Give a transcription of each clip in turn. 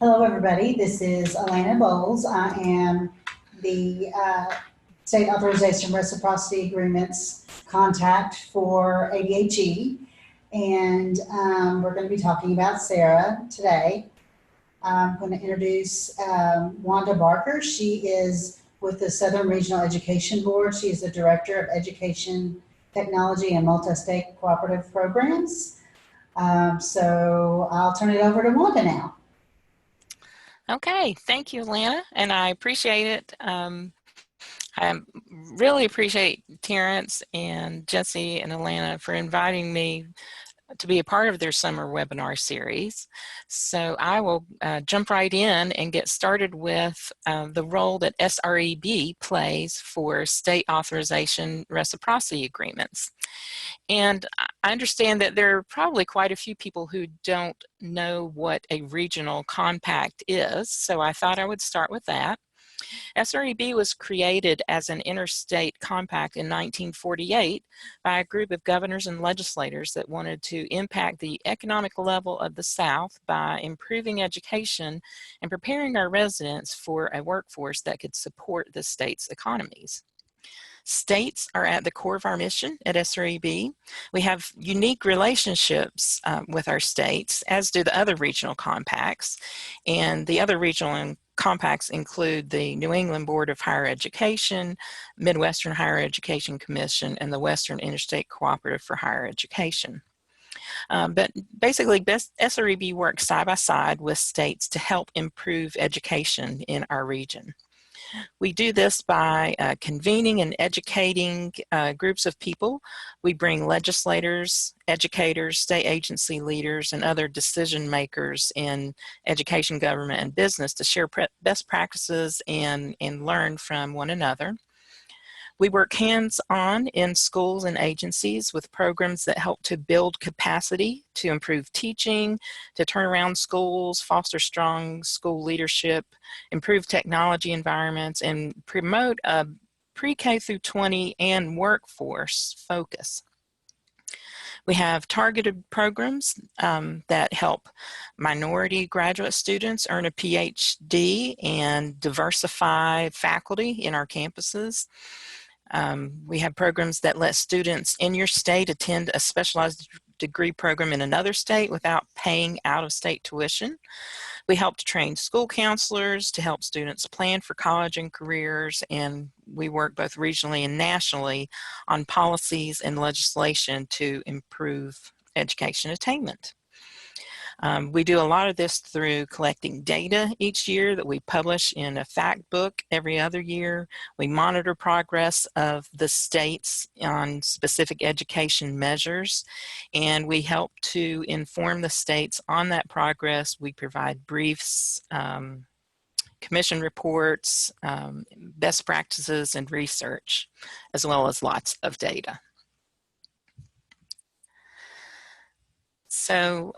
Hello, everybody. This is Elena Bowles. I am the State Authorization Reciprocity Agreements contact for ADHE, and we're going to be talking about SARA today. I'm going to introduce Wanda Barker. She is with the Southern Regional Education Board. She is the Director of Education Technology and Multi-State Cooperative Programs. So I'll turn it over to Wanda now. Okay, thank you, Lana, and I appreciate it. I really appreciate Terrence and Jesse and Alana for inviting me to be a part of their summer webinar series. So I will jump right in and get started with the role that SREB plays for state authorization reciprocity agreements. And I understand that there are probably quite a few people who don't know what a regional compact is, so I thought I would start with that. SREB was created as an interstate compact in 1948 by a group of governors and legislators that wanted to impact the economic level of the South by improving education and preparing our residents for a workforce that could support the state's economies. States are at the core of our mission at SREB. We have unique relationships with our states, as do the other regional compacts. And the other regional compacts include the New England Board of Higher Education, Midwestern Higher Education Commission, and the Western Interstate Cooperative for Higher Education. But basically, SREB works side by side with states to help improve education in our region. We do this by convening and educating groups of people. We bring legislators, educators, state agency leaders, and other decision makers in education, government, and business to share best practices and learn from one another. We work hands-on in schools and agencies with programs that help to build capacity, to improve teaching, to turn around schools, foster strong school leadership, improve technology environments, and promote a pre-K through 20 and workforce focus. We have targeted programs that help minority graduate students earn a PhD and diversify faculty in our campuses. We have programs that let students in your state attend a specialized degree program in another state without paying out-of-state tuition. We help to train school counselors to help students plan for college and careers, and we work both regionally and nationally on policies and legislation to improve education attainment. We do a lot of this through collecting data each year that we publish in a fact book every other year. We monitor progress of the states on specific education measures, and we help to inform the states on that progress. We provide briefs, commission reports, best practices, and research, as well as lots of data. So,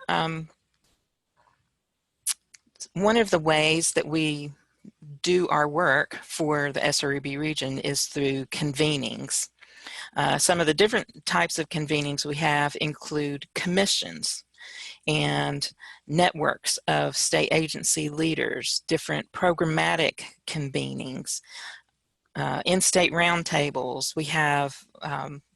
one of the ways that we do our work for the SREB region is through convenings. Some of the different types of convenings we have include commissions and networks of state agency leaders, different programmatic convenings, in-state roundtables. We have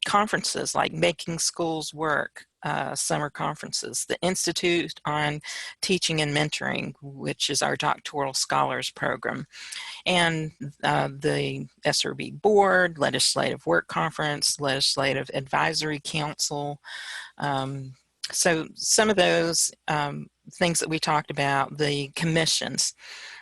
conferences like Making Schools Work, summer conferences, the Institute on Teaching and Mentoring, which is our doctoral scholars program, and the SRB Board, Legislative Work Conference, Legislative Advisory Council. So some of those things that we talked about, the commissions,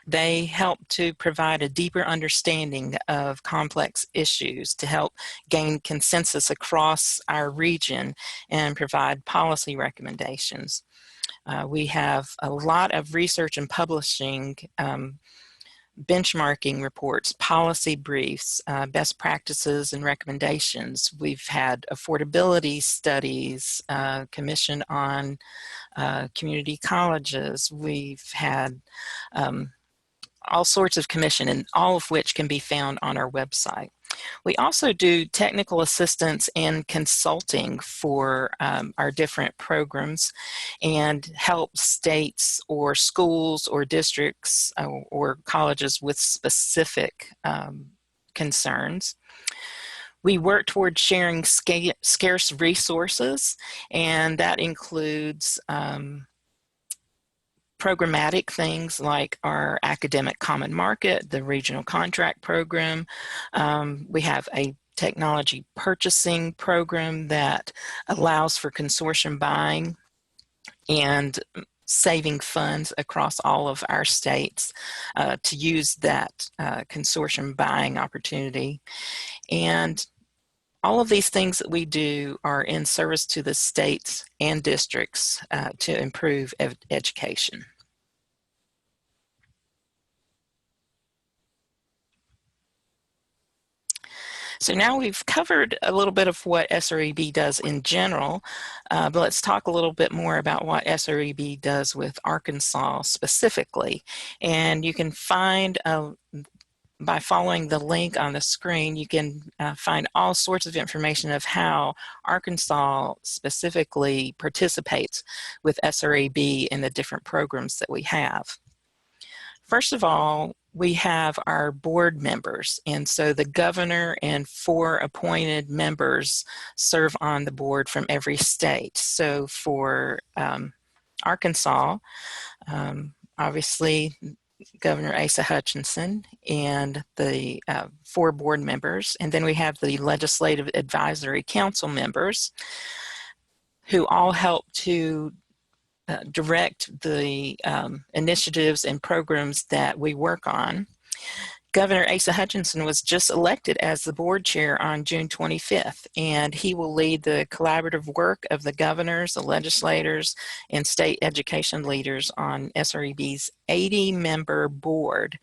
they help to provide a deeper understanding of complex issues to help gain consensus across our region and provide policy recommendations. We have a lot of research and publishing, benchmarking reports, policy briefs, best practices and recommendations. We've had affordability studies, commission on community colleges. We've had all sorts of commission, and all of which can be found on our website. We also do technical assistance and consulting for our different programs and help states or schools or districts or colleges with specific concerns. We work towards sharing scarce resources, and that includes programmatic things like our academic common market, the regional contract program. We have a technology purchasing program that allows for consortium buying and saving funds across all of our states to use that consortium buying opportunity. And all of these things that we do are in service to the states and districts to improve education. So now we've covered a little bit of what SREB does in general, but let's talk a little bit more about what SREB does with Arkansas specifically. And you can find by following the link on the screen, you can find all sorts of information of how Arkansas specifically participates with SREB in the different programs that we have. First of all, we have our board members, and so the governor and 4 appointed members serve on the board from every state. So for Arkansas, obviously Governor Asa Hutchinson and the 4 board members, and then we have the Legislative Advisory Council members who all help to direct the initiatives and programs that we work on. Governor Asa Hutchinson was just elected as the board chair on June 25th, and he will lead the collaborative work of the governors, the legislators, and state education leaders on SREB's 80-member board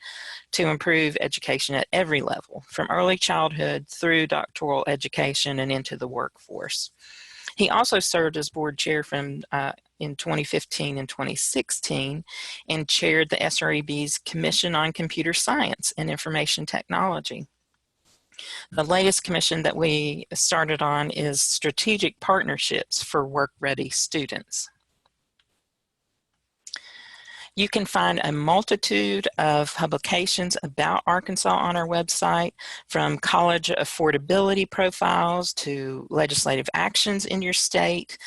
to improve education at every level, from early childhood through doctoral education and into the workforce. He also served as board chair from in 2015 and 2016 and chaired the SREB's Commission on Computer Science and Information Technology. The latest commission that we started on is Strategic Partnerships for Work-Ready Students. You can find a multitude of publications about Arkansas on our website, from college affordability profiles to legislative actions in your state.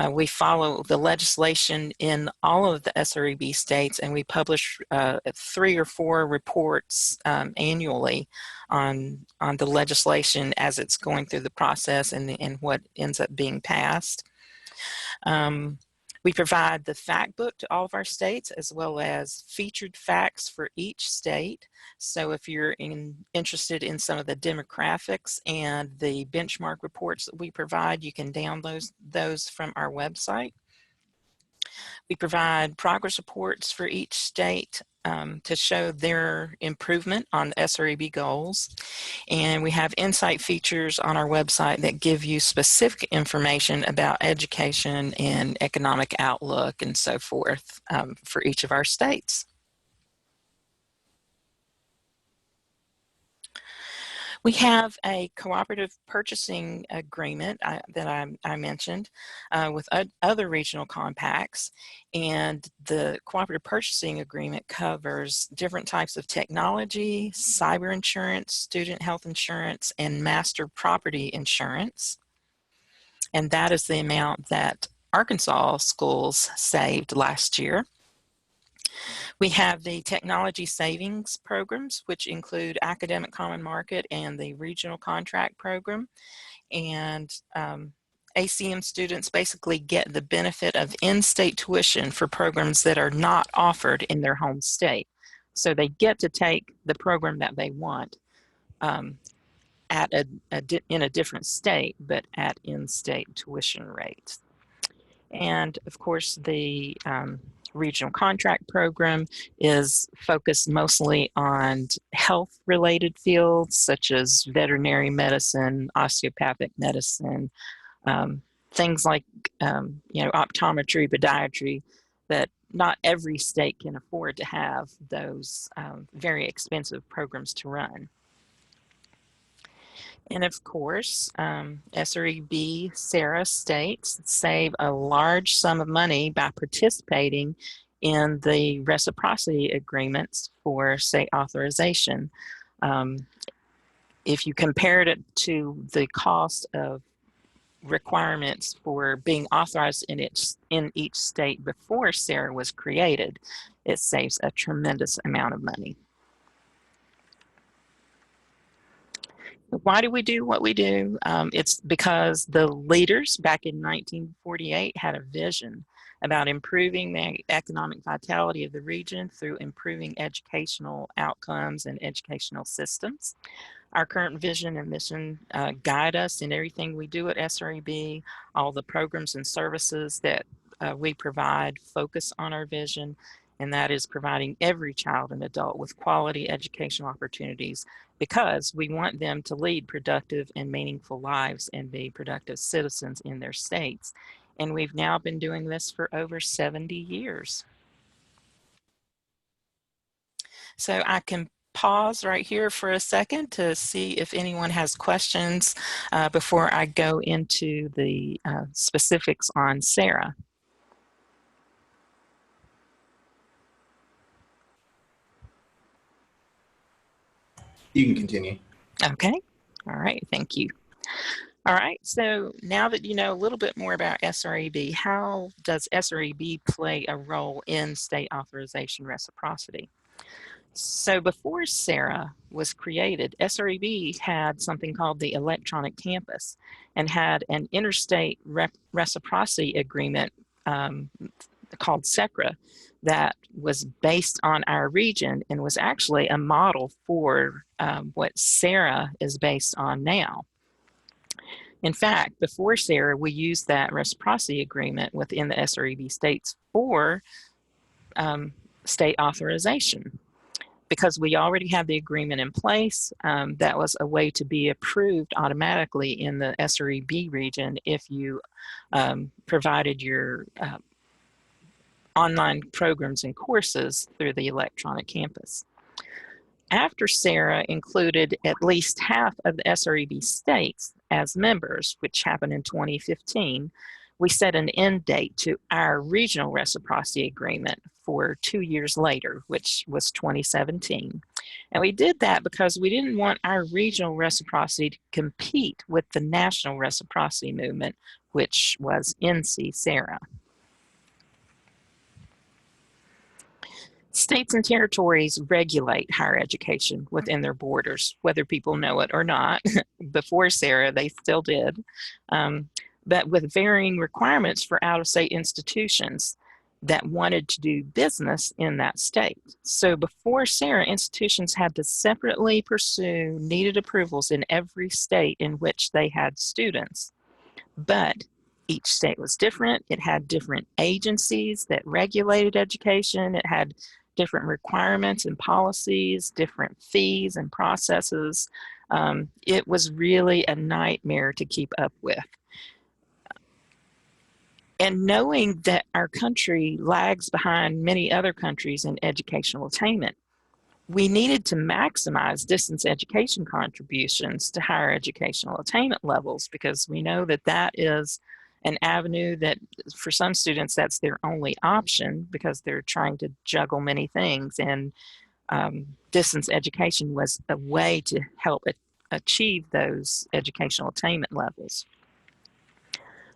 We follow the legislation in all of the SREB states, and we publish 3 or 4 reports annually on the legislation as it's going through the process and what ends up being passed. We provide the fact book to all of our states, as well as featured facts for each state. So if you're interested in some of the demographics and the benchmark reports that we provide, you can download those from our website. We provide progress reports for each state to show their improvement on the SREB goals. And we have insight features on our website that give you specific information about education and economic outlook and so forth for each of our states. We have a cooperative purchasing agreement that I mentioned with other regional compacts, and the cooperative purchasing agreement covers different types of technology, cyber insurance, student health insurance, and master property insurance. And that is the amount that Arkansas schools saved last year. We have the technology savings programs, which include Academic Common Market and the Regional Contract Program. And ACM students basically get the benefit of in-state tuition for programs that are not offered in their home state. So they get to take the program that they want at in a different state, but at in-state tuition rates. And of course, the regional contract program is focused mostly on health-related fields such as veterinary medicine, osteopathic medicine, things like optometry, podiatry, that not every state can afford to have those very expensive programs to run. And of course, SREB-SARA states save a large sum of money by participating in the reciprocity agreements for state authorization. If you compared it to the cost of requirements for being authorized in each state before SARA was created, it saves a tremendous amount of money. Why do we do what we do? It's because the leaders back in 1948 had a vision about improving the economic vitality of the region through improving educational outcomes and educational systems. Our current vision and mission guide us in everything we do at SREB. All the programs and services that we provide focus on our vision, and that is providing every child and adult with quality educational opportunities, because we want them to lead productive and meaningful lives and be productive citizens in their states. And we've now been doing this for over 70 years. So I can pause right here for a second to see if anyone has questions before I go into the specifics on SARA. You can continue. Okay. All right. Thank you. All right. So now that you know a little bit more about SREB, how does SREB play a role in state authorization reciprocity? So before SARA was created, SREB had something called the Electronic Campus and had an interstate reciprocity agreement called SECRA that was based on our region and was actually a model for what SARA is based on now. In fact, before SARA, we used that reciprocity agreement within the SREB states for state authorization. Because we already have the agreement in place, that was a way to be approved automatically in the SREB region if you provided your online programs and courses through the electronic campus. After SARA included at least half of the SREB states as members, which happened in 2015, we set an end date to our regional reciprocity agreement for 2 years later, which was 2017. And we did that because we didn't want our regional reciprocity to compete with the national reciprocity movement, which was NC-SARA. States and territories regulate higher education within their borders, whether people know it or not. Before SARA, they still did. But with varying requirements for out-of-state institutions that wanted to do business in that state. So before SARA, institutions had to separately pursue needed approvals in every state in which they had students. But each state was different. It had different agencies that regulated education. It had different requirements and policies, different fees and processes. It was really a nightmare to keep up with. And knowing that our country lags behind many other countries in educational attainment, we needed to maximize distance education contributions to higher educational attainment levels, because we know that that is an avenue that for some students, that's their only option because they're trying to juggle many things. And distance education was a way to help achieve those educational attainment levels.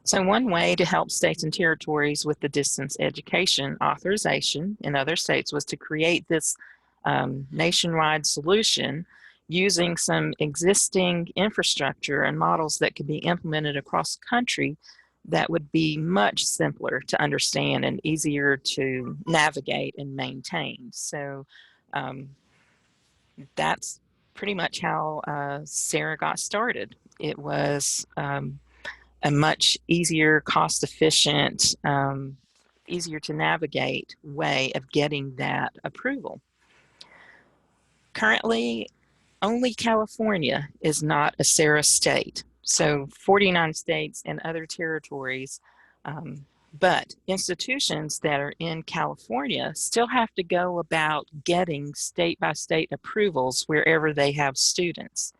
So one way to help states and territories with the distance education authorization in other states was to create this nationwide solution using some existing infrastructure and models that could be implemented across the country that would be much simpler to understand and easier to navigate and maintain. So that's pretty much how SARA got started. It was a much easier, cost-efficient, easier to navigate way of getting that approval. Currently, only California is not a SARA state. So 49 states and other territories, but institutions that are in California still have to go about getting state-by-state approvals wherever they have students.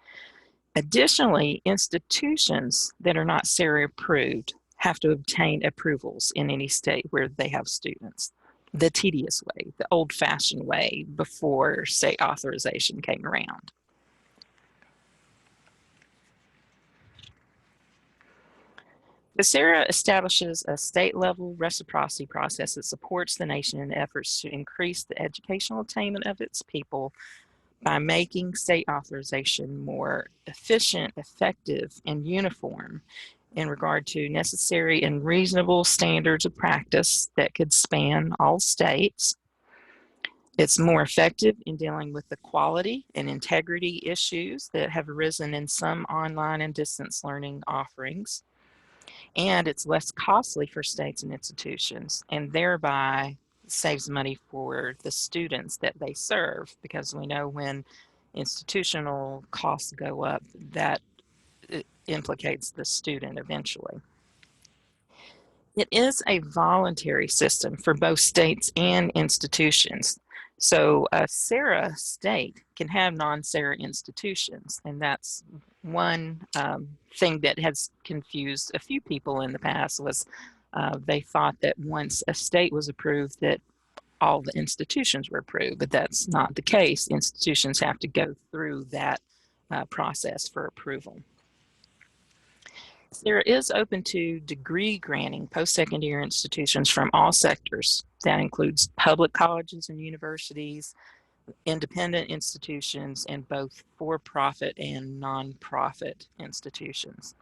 Additionally, institutions that are not SARA approved have to obtain approvals in any state where they have students. The tedious way, the old-fashioned way before state authorization came around. The SARA establishes a state-level reciprocity process that supports the nation in efforts to increase the educational attainment of its people by making state authorization more efficient, effective, and uniform in regard to necessary and reasonable standards of practice that could span all states. It's more effective in dealing with the quality and integrity issues that have arisen in some online and distance learning offerings. And it's less costly for states and institutions, and thereby saves money for the students that they serve, because we know when institutional costs go up, that implicates the student eventually. It is a voluntary system for both states and institutions. So a SARA state can have non-SARA institutions, and that's one thing that has confused a few people in the past was they thought that once a state was approved that all the institutions were approved, but that's not the case. Institutions have to go through that process for approval. SARA is open to degree granting post-secondary institutions from all sectors. That includes public colleges and universities, independent institutions, and both for-profit and non-profit institutions.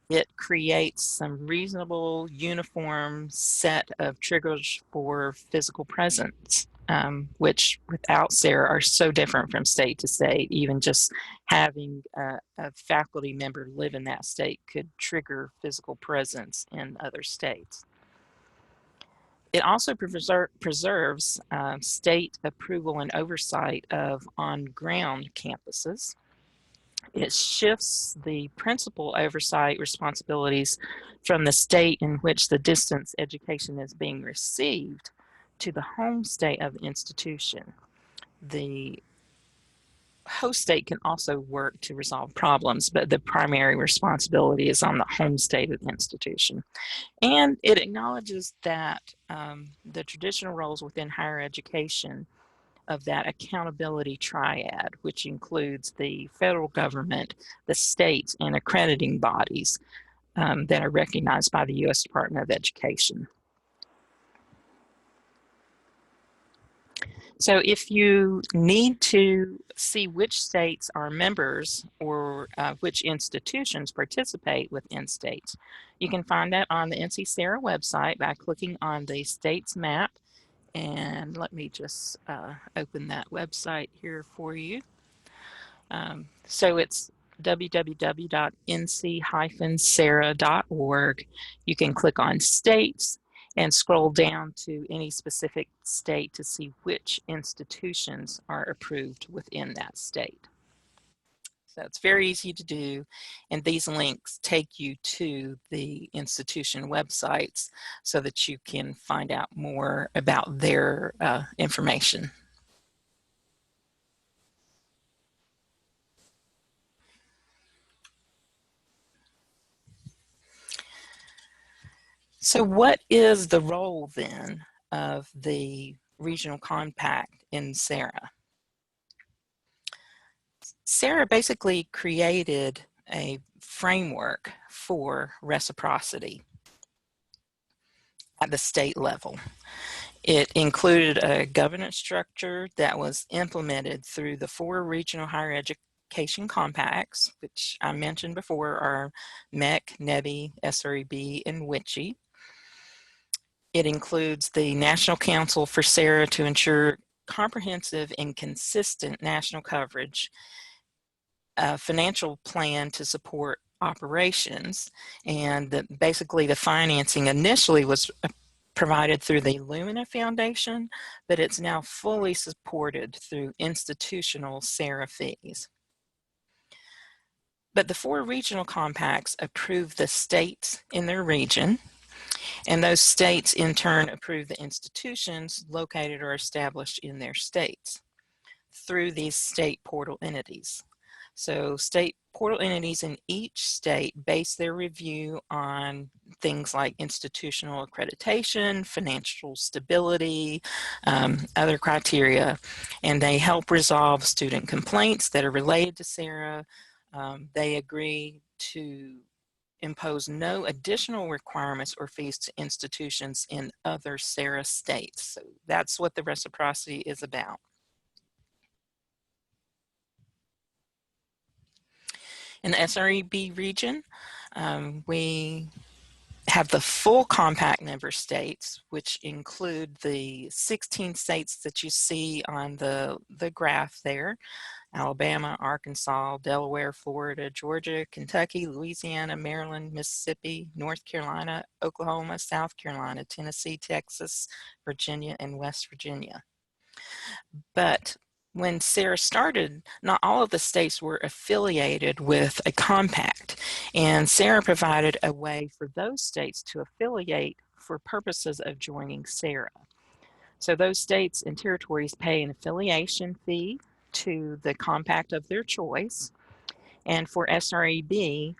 It creates some reasonable, uniform set of triggers for physical presence, which without SARA are so different from state to state. Even just having a faculty member live in that state could trigger physical presence in other states. It also preserves state approval and oversight of on-ground campuses. It shifts the principal oversight responsibilities from the state in which the distance education is being received to the home state of the institution. The host state can also work to resolve problems, but the primary responsibility is on the home state of the institution. And it acknowledges that the traditional roles within higher education of that accountability triad, which includes the federal government, the states, and accrediting bodies that are recognized by the U.S. Department of Education. So if you need to see which states are members or which institutions participate within states, you can find that on the NC-SARA website by clicking on the states map. And let me just open that website here for you. So it's www.nc-sara.org. You can click on states and scroll down to any specific state to see which institutions are approved within that state. So it's very easy to do, and these links take you to the institution websites so that you can find out more about their information. So what is the role then of the regional compact in SARA? SARA basically created a framework for reciprocity at the state level. It included a governance structure that was implemented through the 4 regional higher education compacts, which I mentioned before are MEC, NEBI, SREB, and WICHE. It includes the National Council for SARA to ensure comprehensive and consistent national coverage, a financial plan to support operations, and basically the financing initially was provided through the Lumina Foundation, but it's now fully supported through institutional SARA fees. But the 4 regional compacts approve the states in their region, and those states in turn approve the institutions located or established in their states through these state portal entities. So state portal entities in each state base their review on things like institutional accreditation, financial stability, other criteria, and they help resolve student complaints that are related to SARA. They agree to impose no additional requirements or fees to institutions in other SARA states. So that's what the reciprocity is about. In the SREB region, we have the full compact member states, which include the 16 states that you see on the graph there: Alabama, Arkansas, Delaware, Florida, Georgia, Kentucky, Louisiana, Maryland, Mississippi, North Carolina, Oklahoma, South Carolina, Tennessee, Texas, Virginia, and West Virginia. But when SARA started, not all of the states were affiliated with a compact, and SARA provided a way for those states to affiliate for purposes of joining SARA. So those states and territories pay an affiliation fee to the compact of their choice. And for SREB,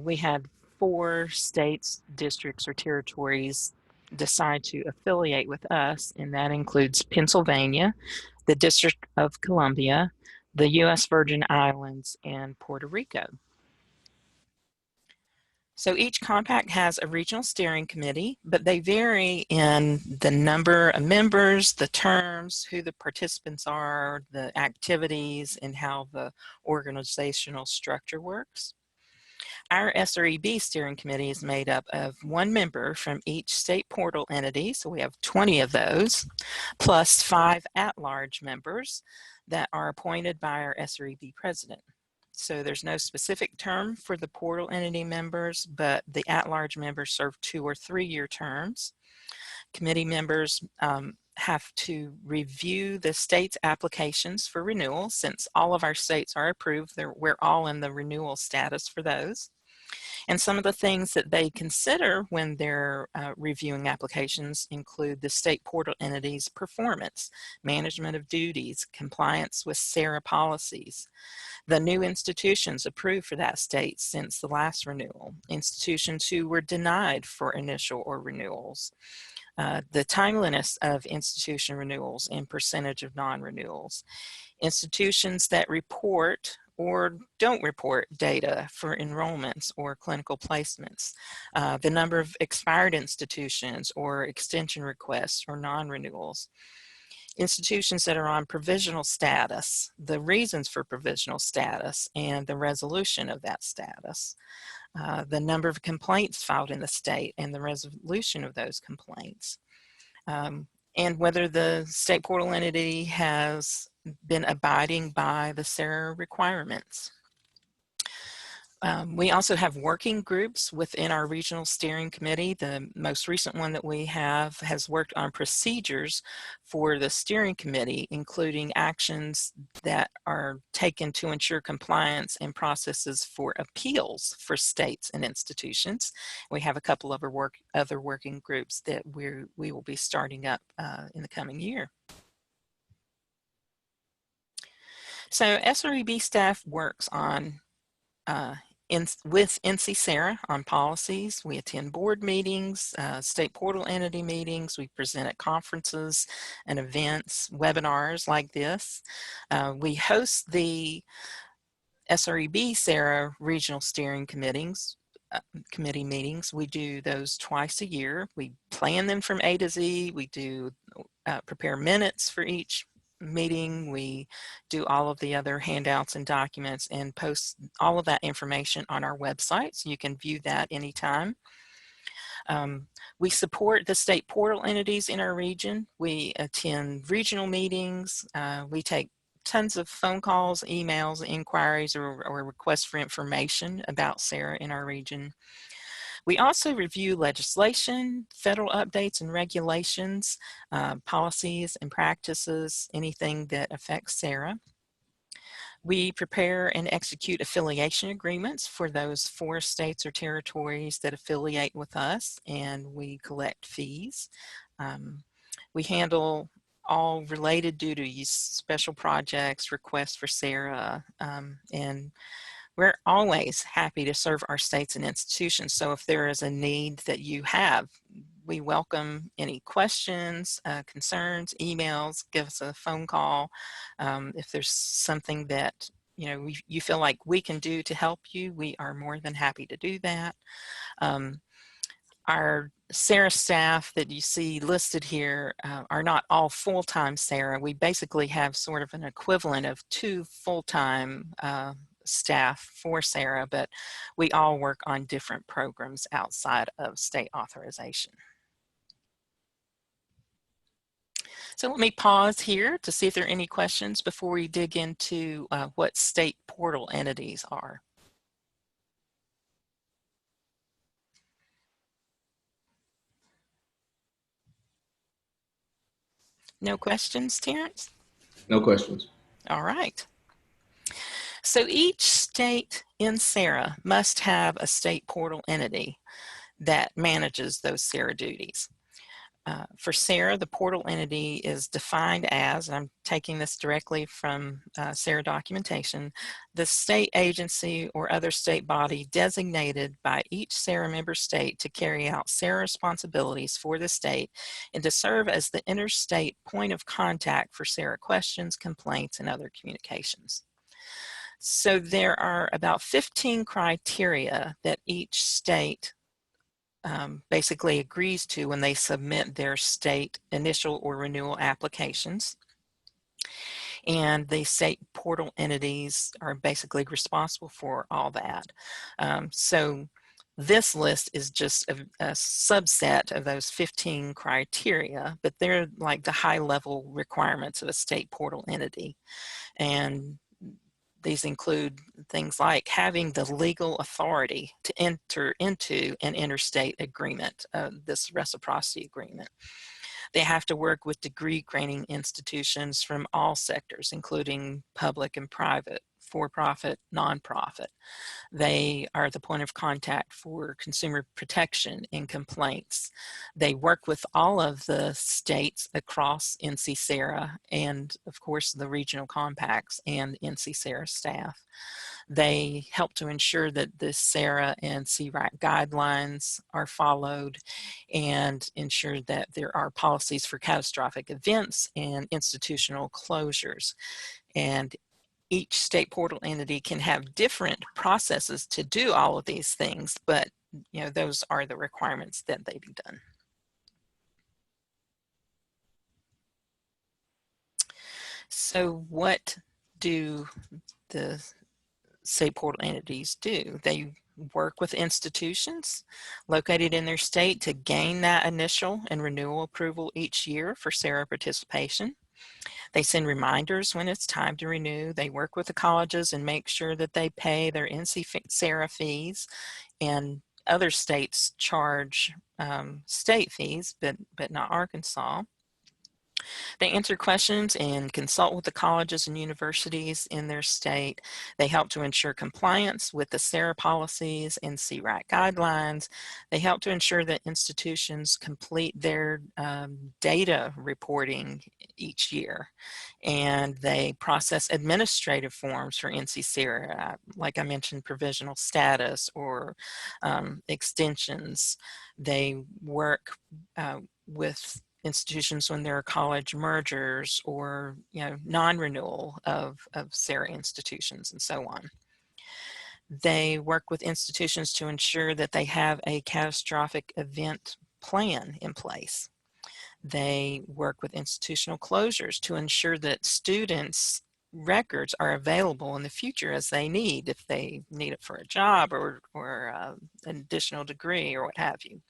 we had 4 states, districts, or territories decide to affiliate with us, and that includes Pennsylvania, the District of Columbia, the U.S. Virgin Islands, and Puerto Rico. So each compact has a regional steering committee, but they vary in the number of members, the terms, who the participants are, the activities, and how the organizational structure works. Our SREB steering committee is made up of 1 member from each state portal entity, so we have 20 of those, plus 5 at-large members that are appointed by our SREB president. So there's no specific term for the portal entity members, but the at-large members serve 2 or 3-year terms. Committee members have to review the state's applications for renewal. Since all of our states are approved, we're all in the renewal status for those. And some of the things that they consider when they're reviewing applications include the state portal entity's performance, management of duties, compliance with SARA policies, the new institutions approved for that state since the last renewal, institutions who were denied for initial or renewals, the timeliness of institution renewals and percentage of non-renewals, institutions that report or don't report data for enrollments or clinical placements, the number of expired institutions or extension requests or non-renewals, institutions that are on provisional status, the reasons for provisional status and the resolution of that status, the number of complaints filed in the state and the resolution of those complaints, and whether the state portal entity has been abiding by the SARA requirements. We also have working groups within our regional steering committee. The most recent one that we have has worked on procedures for the steering committee, including actions that are taken to ensure compliance and processes for appeals for states and institutions. We have a couple of other working groups that we will be starting up in the coming year. So SREB staff works on with NC-SARA on policies. We attend board meetings, state portal entity meetings. We present at conferences and events, webinars like this. We host the SREB SARA regional steering committee meetings. We do those twice a year. We plan them from A to Z. We do prepare minutes for each meeting. We do all of the other handouts and documents and post all of that information on our website, so you can view that anytime. We support the state portal entities in our region. We attend regional meetings. We take tons of phone calls, emails, inquiries, or requests for information about SARA in our region. We also review legislation, federal updates and regulations, policies and practices, anything that affects SARA. We prepare and execute affiliation agreements for those 4 states or territories that affiliate with us, and we collect fees. We handle all related duties, special projects, requests for SARA, and we're always happy to serve our states and institutions. So if there is a need that you have, we welcome any questions, concerns, emails, give us a phone call. If there's something that you feel like we can do to help you, we are more than happy to do that. Our SARA staff that you see listed here are not all full-time SARA. We basically have sort of an equivalent of 2 full-time staff for SARA, but we all work on different programs outside of state authorization. So let me pause here to see if there are any questions before we dig into what state portal entities are. No questions, Terrence? No questions. All right. So each state in SARA must have a state portal entity that manages those SARA duties. For SARA, the portal entity is defined as, and I'm taking this directly from SARA documentation, the state agency or other state body designated by each SARA member state to carry out SARA responsibilities for the state and to serve as the interstate point of contact for SARA questions, complaints, and other communications. So there are about 15 criteria that each state basically agrees to when they submit their state initial or renewal applications. And the state portal entities are basically responsible for all that. So this list is just a subset of those 15 criteria, but they're like the high level requirements of a state portal entity. And these include things like having the legal authority to enter into an interstate agreement, this reciprocity agreement. They have to work with degree granting institutions from all sectors, including public and private, for-profit, nonprofit. They are the point of contact for consumer protection and complaints. They work with all of the states across NC-SARA and, of course, the regional compacts and NC-SARA staff. They help to ensure that the SARA and CRAC guidelines are followed and ensure that there are policies for catastrophic events and institutional closures. And each state portal entity can have different processes to do all of these things, but those are the requirements that they be done. So what do the state portal entities do? They work with institutions located in their state to gain that initial and renewal approval each year for SARA participation. They send reminders when it's time to renew. They work with the colleges and make sure that they pay their NC-SARA fees, and other states charge state fees, but not Arkansas. They answer questions and consult with the colleges and universities in their state. They help to ensure compliance with the SARA policies and CRAC guidelines. They help to ensure that institutions complete their data reporting each year. And they process administrative forms for NC-SARA, like I mentioned, provisional status or extensions. They work with institutions when there are college mergers or non-renewal of SARA institutions and so on. They work with institutions to ensure that they have a catastrophic event plan in place. They work with institutional closures to ensure that students' records are available in the future as they need, if they need it for a job or an additional degree or what have you.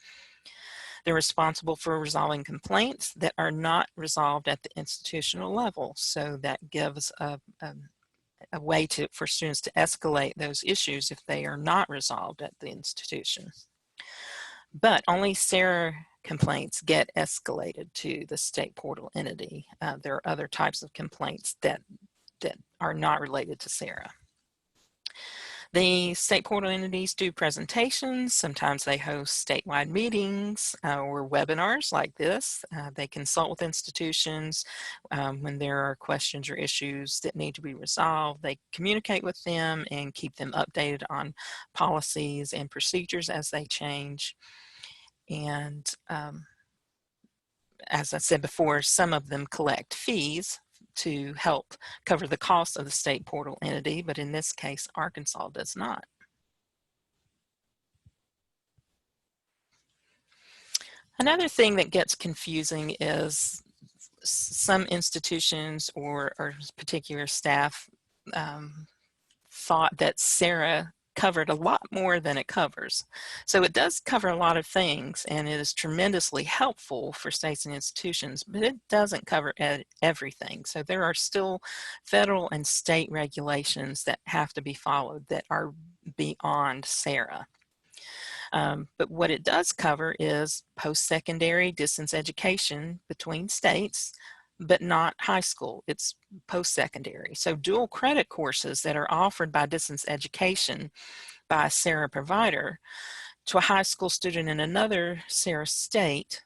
They're responsible for resolving complaints that are not resolved at the institutional level. So that gives a way for students to escalate those issues if they are not resolved at the institution. But only SARA complaints get escalated to the state portal entity. There are other types of complaints that are not related to SARA. The state portal entities do presentations. Sometimes they host statewide meetings or webinars like this. They consult with institutions when there are questions or issues that need to be resolved. They communicate with them and keep them updated on policies and procedures as they change. And as I said before, some of them collect fees to help cover the cost of the state portal entity, but in this case, Arkansas does not. Another thing that gets confusing is some institutions or particular staff thought that SARA covered a lot more than it covers. So it does cover a lot of things, and it is tremendously helpful for states and institutions, but it doesn't cover everything. So there are still federal and state regulations that have to be followed that are beyond SARA. But what it does cover is post-secondary distance education between states, but not high school. It's post-secondary. So dual credit courses that are offered by distance education by a SARA provider to a high school student in another SARA state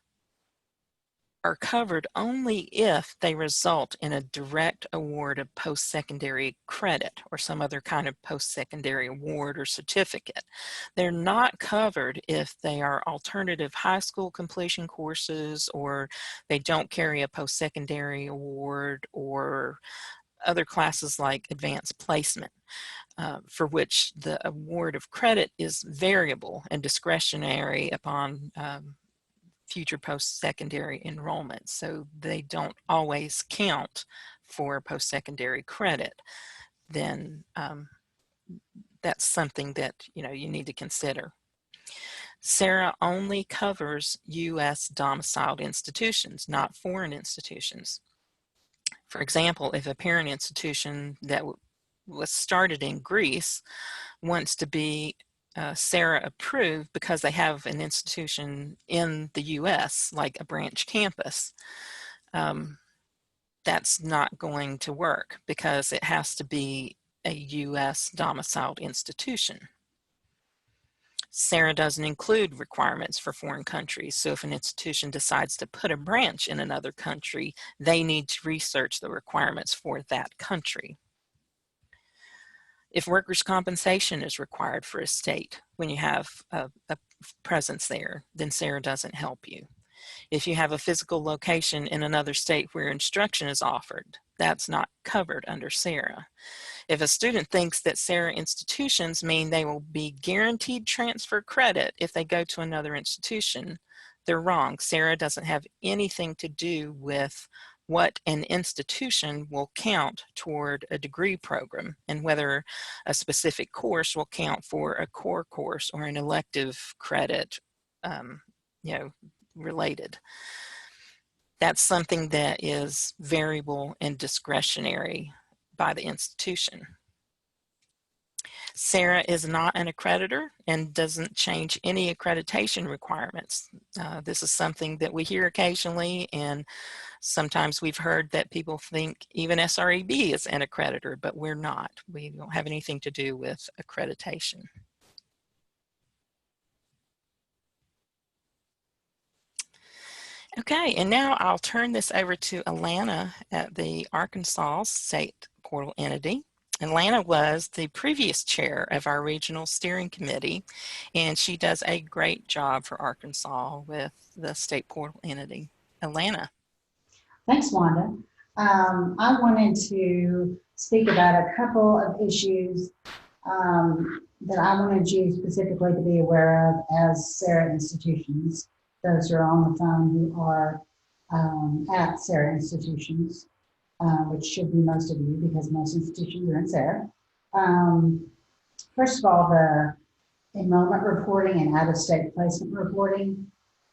are covered only if they result in a direct award of post-secondary credit or some other kind of post-secondary award or certificate. They're not covered if they are alternative high school completion courses, or they don't carry a post-secondary award, or other classes like advanced placement, for which the award of credit is variable and discretionary upon future post-secondary enrollment. So they don't always count for post-secondary credit. Then that's something that you need to consider. SARA only covers U.S. domiciled institutions, not foreign institutions. For example, if a parent institution that was started in Greece wants to be SARA approved because they have an institution in the U.S., like a branch campus, that's not going to work because it has to be a U.S. domiciled institution. SARA doesn't include requirements for foreign countries, so if an institution decides to put a branch in another country, they need to research the requirements for that country. If workers' compensation is required for a state when you have a presence there, then SARA doesn't help you. If you have a physical location in another state where instruction is offered, that's not covered under SARA. If a student thinks that SARA institutions mean they will be guaranteed transfer credit if they go to another institution, they're wrong. SARA doesn't have anything to do with what an institution will count toward a degree program and whether a specific course will count for a core course or an elective credit, related. That's something that is variable and discretionary by the institution. SARA is not an accreditor and doesn't change any accreditation requirements. This is something that we hear occasionally, and sometimes we've heard that people think even SREB is an accreditor, but we're not. We don't have anything to do with accreditation. Okay, and now I'll turn this over to Alana at the Arkansas State Portal Entity. Alana was the previous chair of our regional steering committee, and she does a great job for Arkansas with the state portal entity. Alana. Thanks, Wanda. I wanted to speak about a couple of issues that I wanted you specifically to be aware of as SARA institutions, those who are on the phone who are at SARA institutions. Which should be most of you because most institutions are in SARA. First of all, the enrollment reporting and out-of-state placement reporting,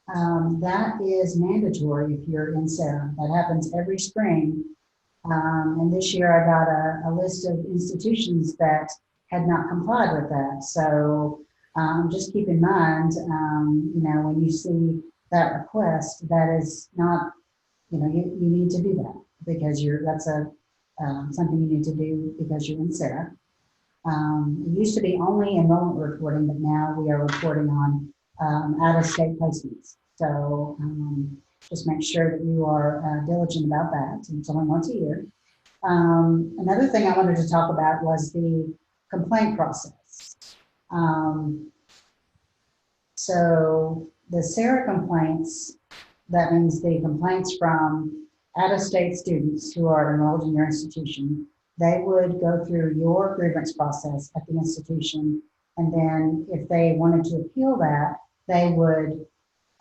that is mandatory if you're in SARA. That happens every spring. And this year I got a list of institutions that had not complied with that. So just keep in mind, when you see that request, that is not, you need to do that. Because that's something you need to do because you're in SARA. It used to be only enrollment reporting, but now we are reporting on out-of-state placements. So just make sure that you are diligent about that. It's only once a year. Another thing I wanted to talk about was the complaint process. So the SARA complaints, that means the complaints from out-of-state students who are enrolled in your institution, they would go through your grievance process at the institution. And then if they wanted to appeal that, they would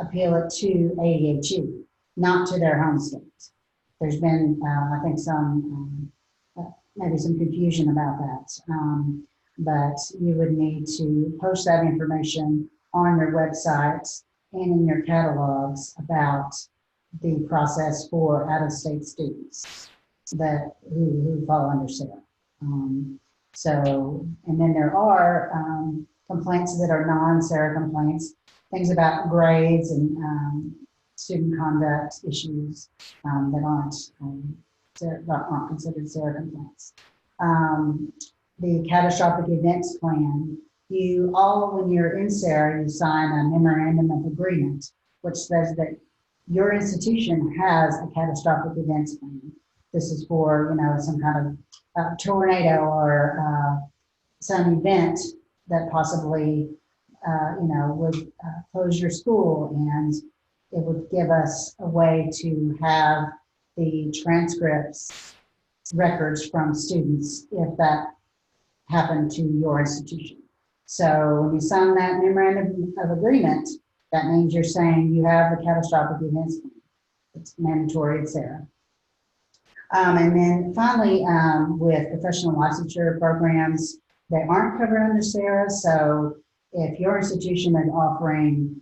appeal it to ADHE, not to their home state. There's been, I think, maybe some confusion about that. But you would need to post that information on your website and in your catalogs about the process for out-of-state students who fall under SARA. And then there are complaints that are non-SARA complaints, things about grades and student conduct issues that aren't considered SARA complaints. The catastrophic events plan, when you're in SARA, you sign a memorandum of agreement, which says that your institution has a catastrophic events plan. This is for, some kind of tornado or some event that possibly, would close your school, and it would give us a way to have the transcripts, records from students if that happened to your institution. So when you sign that memorandum of agreement, that means you're saying you have the catastrophic events plan. It's mandatory at SARA. And then finally, with professional licensure programs, they aren't covered under SARA. So if your institution is offering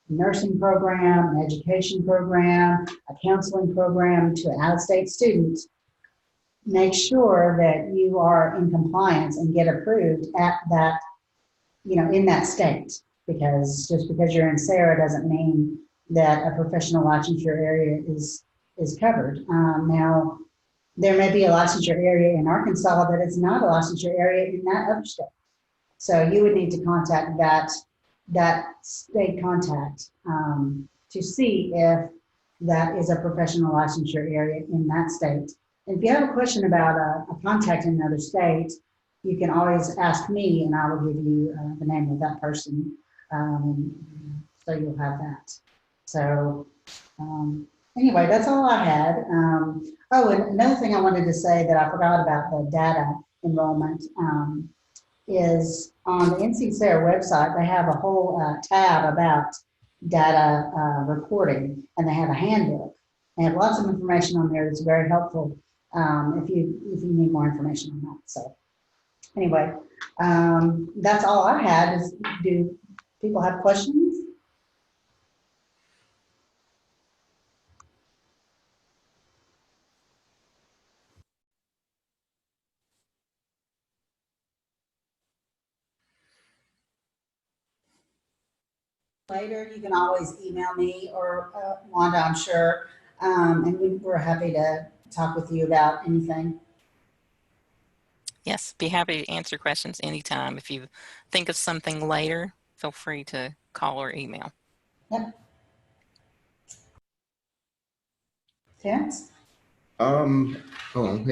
a nursing program, an education program, a counseling program to an out-of-state student, make sure that you are in compliance and get approved at that, in that state. Because just because you're in SARA doesn't mean that a professional licensure area is covered. Now, there may be a licensure area in Arkansas that is not a licensure area in that other state. So you would need to contact that state contact to see if that is a professional licensure area in that state. And if you have a question about a contact in another state, you can always ask me and I will give you the name of that person. So you'll have that. So anyway, that's all I had. Oh, and another thing I wanted to say that I forgot about the data enrollment is on the NC-SARA website, they have a whole tab about data reporting, and they have a handbook. They have lots of information on there that's very helpful if you need more information on that. So anyway, that's all I had. Do people have questions? Later, you can always email me or Wanda, I'm sure, and we're happy to talk with you about anything. Yes, be happy to answer questions anytime. If you think of something later, feel free to call or email. Yep. Terrence? We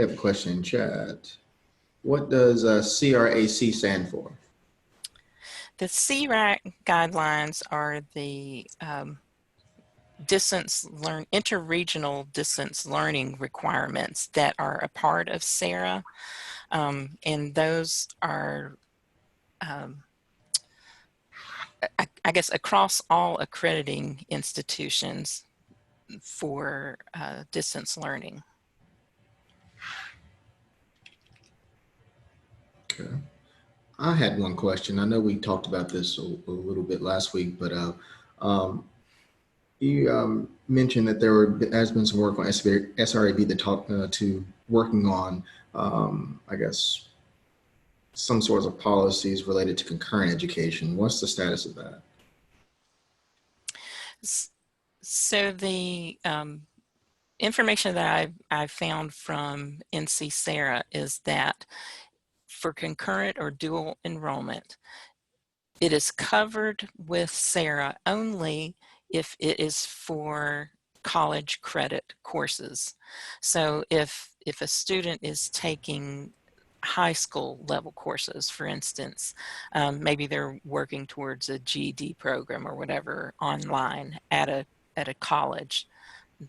have a question in chat. What does CRAC stand for? The CRAC guidelines are the interregional distance learning requirements that are a part of SARA, and those are, I guess, across all accrediting institutions for distance learning. Okay. I had one question. I know we talked about this a little bit last week, but you mentioned that has been some work on SRAB that talk to working on, I guess, some sorts of policies related to concurrent education. What's the status of that? So the information that I've found from NC-SARA is that for concurrent or dual enrollment, it is covered with SARA only if it is for college credit courses. So if a student is taking high school level courses, for instance, maybe they're working towards a GED program or whatever online at a college,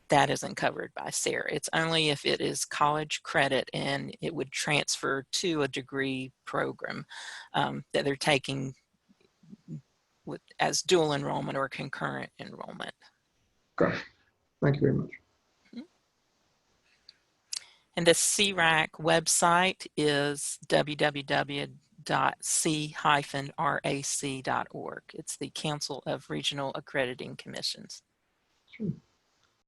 that isn't covered by SARA. It's only if it is college credit and it would transfer to a degree program that they're taking as dual enrollment or concurrent enrollment. Okay. Thank you very much. And the CRAC website is www.c-rac.org. It's the Council of Regional Accrediting Commissions.